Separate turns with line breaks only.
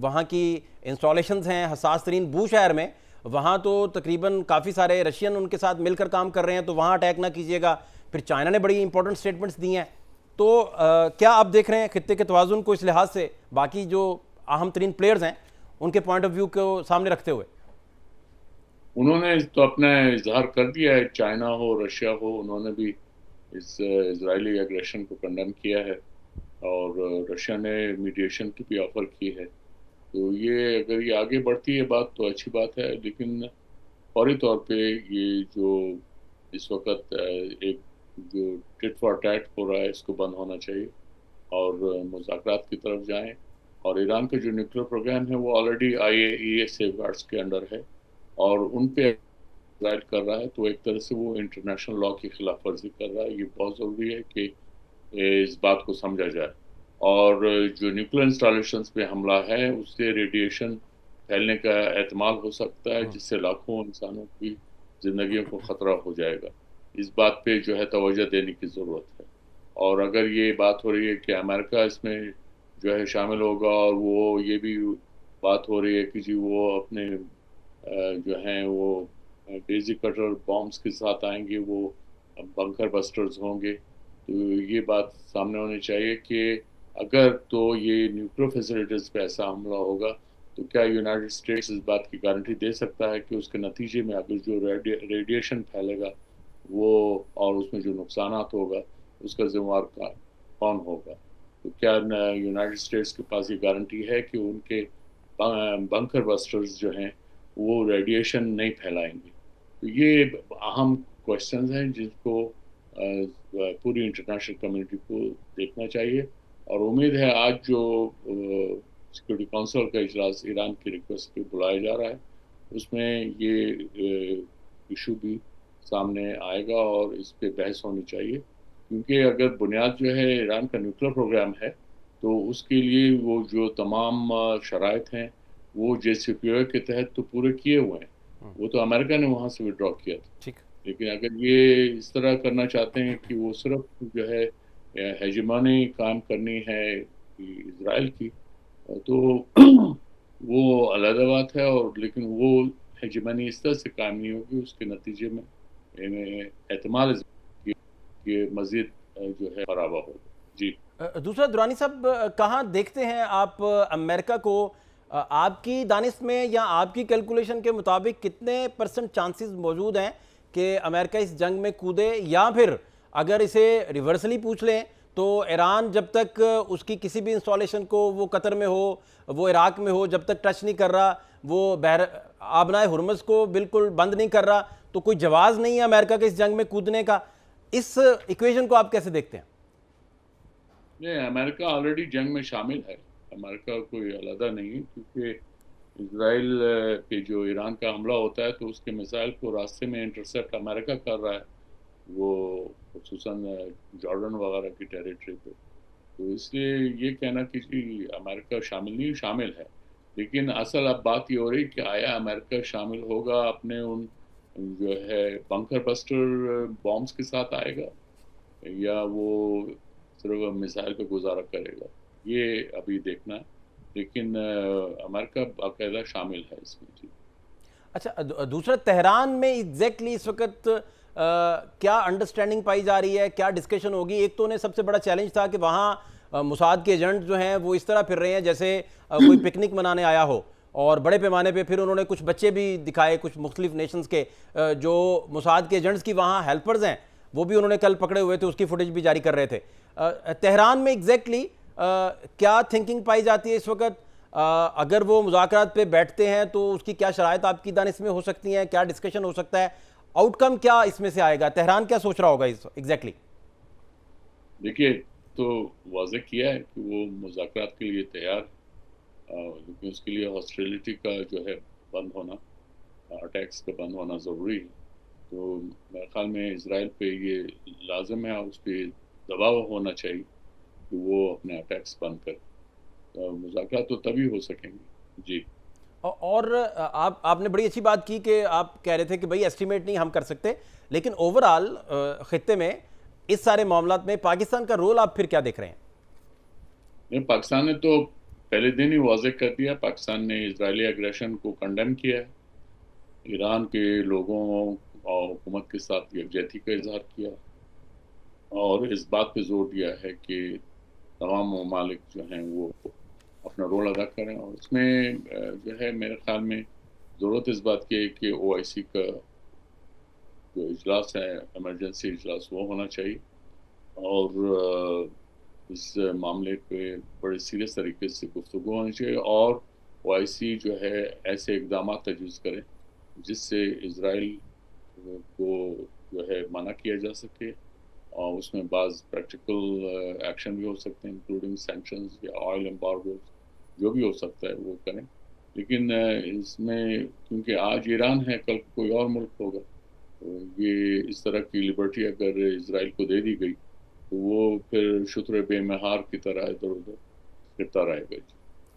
وہاں کی انسٹالیشنز ہیں حساس ترین بو شہر میں، وہاں تو تقریباً کافی سارے رشین ان کے ساتھ مل کر کام کر رہے ہیں، تو وہاں اٹیک نہ کیجیے گا. پھر چائنا نے بڑی امپورٹنٹ سٹیٹمنٹس دی ہیں. تو کیا آپ دیکھ رہے ہیں خطے کے توازن کو اس لحاظ سے باقی جو اہم ترین پلیئرز ہیں ان کے پوائنٹ آف ویو کو سامنے رکھتے ہوئے؟
انہوں نے تو اپنا اظہار کر دیا ہے، چائنا ہو رشیا ہو، انہوں نے بھی اس اسرائیلی ایگریشن کو کنڈیم کیا ہے، اور رشیا نے میڈیشن کی بھی آفر کی ہے. تو یہ اگر یہ آگے بڑھتی ہے بات تو اچھی بات ہے، لیکن فوری طور پہ یہ جو اس وقت ایک جو ٹٹ فار ٹیٹ ہو رہا ہے اس کو بند ہونا چاہیے اور مذاکرات کی طرف جائیں. اور ایران کا جو نیوکلیر پروگرام ہے وہ آلریڈی IAEA سیف گارڈز کے انڈر ہے، اور ان پہ اسرائیل کر رہا ہے تو ایک طرح سے وہ انٹرنیشنل لاء کی خلاف ورزی کر رہا ہے. یہ بہت ضروری ہے کہ اس بات کو سمجھا جائے. اور جو نیوکلیر انسٹالیشنز پہ حملہ ہے اس سے ریڈیشن پھیلنے کا احتمال ہو سکتا ہے، جس سے لاکھوں انسانوں کی زندگیوں کو خطرہ ہو جائے گا. اس بات پہ جو ہے توجہ دینے کی ضرورت ہے. اور اگر یہ بات ہو رہی ہے کہ امریکہ اس میں جو ہے شامل ہوگا، اور وہ یہ بھی بات ہو رہی ہے کہ جی وہ اپنے جو ہیں وہ ڈیزی کٹر بامز کے ساتھ آئیں گے، وہ بنکر بسٹرز ہوں گے، تو یہ بات سامنے ہونی چاہیے کہ اگر تو یہ نیوکلیر فیسلٹیز پہ ایسا حملہ ہوگا تو کیا یونائٹڈ اسٹیٹس اس بات کی گارنٹی دے سکتا ہے کہ اس کے نتیجے میں اگر جو ریڈیشن پھیلے گا وہ اور اس میں جو نقصانات ہوگا اس کا ذمہ دار کون ہوگا؟ تو کیا یونائٹڈ اسٹیٹس کے پاس یہ گارنٹی ہے کہ ان کے بنکر بسٹرز جو ہیں وہ ریڈیشن نہیں پھیلائیں گے؟ تو یہ اہم کوشچنز ہیں جس کو پوری انٹرنیشنل کمیونٹی کو دیکھنا چاہیے. اور امید ہے آج جو سیکورٹی کونسل کا اجلاس ایران کی ریکویسٹ پہ بلایا جا رہا ہے اس میں یہ ایشو بھی سامنے آئے گا اور اس پہ بحث ہونی چاہیے، کیونکہ اگر بنیاد جو ہے ایران کا نیوکلیر پروگرام ہے تو اس کے لیے وہ جو تمام شرائط ہیں وہ JCPOA کے تحت تو پورے کیے ہوئے ہیں. وہ تو امریکہ نے وہاں سے وڈرا کیا تھا، لیکن اگر یہ اس طرح کرنا چاہتے ہیں کہ وہ صرف جو ہے ہیجمانی قائم کرنی ہے اسرائیل کی تو وہ علیحدہ بات ہے. اور لیکن وہ ہیجمانی اس طرح سے قائم نہیں ہوگی، اس کے نتیجے میں احتمال کہ مزید جو ہے خرابہ ہوگا. جی
دوسرا درانی صاحب، کہاں دیکھتے ہیں آپ امریکہ کو؟ آپ کی دانش میں یا آپ کی کیلکولیشن کے مطابق کتنے % چانسز موجود ہیں کہ امریکہ اس جنگ میں کودے؟ یا پھر اگر اسے ریورسلی پوچھ لیں تو ایران جب تک اس کی کسی بھی انسٹالیشن کو، وہ قطر میں ہو وہ عراق میں ہو، جب تک ٹچ نہیں کر رہا، وہ آبنائے ہرمز کو بالکل بند نہیں کر رہا، تو کوئی جواز نہیں ہے امریکہ کے اس جنگ میں کودنے کا؟ اس ایکویشن کو آپ کیسے دیکھتے ہیں؟
نہیں، امریکہ آلریڈی جنگ میں شامل ہے، امریکہ کوئی علیحدہ نہیں ہے، کیونکہ اسرائیل پہ جو ایران کا حملہ ہوتا ہے تو اس کے میزائل کو راستے میں انٹرسیپٹ امریکہ کر رہا ہے، وہ خصوصاً جارڈن وغیرہ کی ٹیریٹری پہ. تو اس لیے یہ کہنا کہ امریکہ شامل نہیں، شامل ہے. لیکن اصل اب بات یہ ہو رہی کہ آیا امریکہ شامل ہوگا اپنے ان جو ہے بنکر بسٹر بامز کے ساتھ آئے گا، یا وہ صرف میزائل پہ گزارا کرے گا؟ یہ ابھی دیکھنا ہے. لیکن امریکہ باقاعدہ شامل ہے اس میں. جی
اچھا، دوسرا تہران میں ایگزیکٹلی اس وقت کیا انڈرسٹینڈنگ پائی جا رہی ہے، کیا ڈسکشن ہوگی؟ ایک تو انہیں سب سے بڑا چیلنج تھا کہ وہاں موساد کے ایجنٹ جو ہیں وہ اس طرح پھر رہے ہیں جیسے کوئی پکنک منانے آیا ہو، اور بڑے پیمانے پہ پھر انہوں نے کچھ بچے بھی دکھائے کچھ مختلف نیشنز کے جو موساد کے ایجنٹس کی وہاں ہیلپرز ہیں، وہ بھی انہوں نے کل پکڑے ہوئے تھے، اس کی فوٹیج بھی جاری کر رہے تھے. تہران میں ایگزیکٹلی کیا تھنکنگ پائی جاتی ہے اس وقت؟ اگر وہ مذاکرات پہ بیٹھتے ہیں تو اس کی کیا شرائط آپ کی دانش میں ہو سکتی ہیں؟ کیا ڈسکشن ہو سکتا ہے؟ آؤٹ کم کیا اس میں سے آئے گا؟ تہران کیا سوچ رہا ہوگا ایگزیکٹلی؟
دیکھیے، تو واضح کیا ہے کہ وہ مذاکرات کے لیے تیار، لیکن اس کے لیے ہاسٹیلٹی کا جو ہے بند ہونا، اٹیکس کا بند ہونا ضروری ہے. تو میرے خیال میں اسرائیل پہ یہ لازم ہے، اس پہ دباؤ ہونا چاہیے کہ وہ اپنے اٹیکس بند کر. مذاکرات تو تبھی ہو سکیں گے. جی
اور آپ نے بڑی اچھی بات کی کہ آپ کہہ رہے تھے کہ بھائی ایسٹیمیٹ نہیں ہم کر سکتے، لیکن اوورآل خطے میں اس سارے معاملات میں پاکستان کا رول آپ پھر کیا دیکھ رہے ہیں؟
پاکستان نے تو پہلے دن ہی واضح کر دیا، پاکستان نے اسرائیلی اگریشن کو کنڈیم کیا ہے، ایران کے لوگوں اور حکومت کے ساتھ یکجہتی کا اظہار کیا، اور اس بات پہ زور دیا ہے کہ تمام ممالک جو ہیں وہ اپنا رول ادا کریں، اور اس میں جو ہے میرے خیال میں ضرورت اس بات کی ہے کہ او آئی سی کا جو اجلاس ہے، ایمرجنسی اجلاس، وہ ہونا چاہیے، اور اس معاملے پہ بڑے سیریس طریقے سے گفتگو ہونی چاہیے، اور او آئی سی جو ہے ایسے اقدامات تجویز کریں جس سے اسرائیل کو جو ہے منع کیا جا سکے، اور اس میں بعض پریکٹیکل ایکشن بھی ہو سکتے ہیں، انکلوڈنگ سینکشنز یا آئل امبارگوز، جو بھی ہو سکتا ہے وہ کریں، لیکن اس میں کیونکہ آج ایران ہے، کل کوئی اور ملک ہوگا، یہ اس طرح کی لبرٹی اگر اسرائیل کو دے دی گئی تو وہ پھر شتر بے مہار کی طرح ادھر ادھر پھرتا رہے گا۔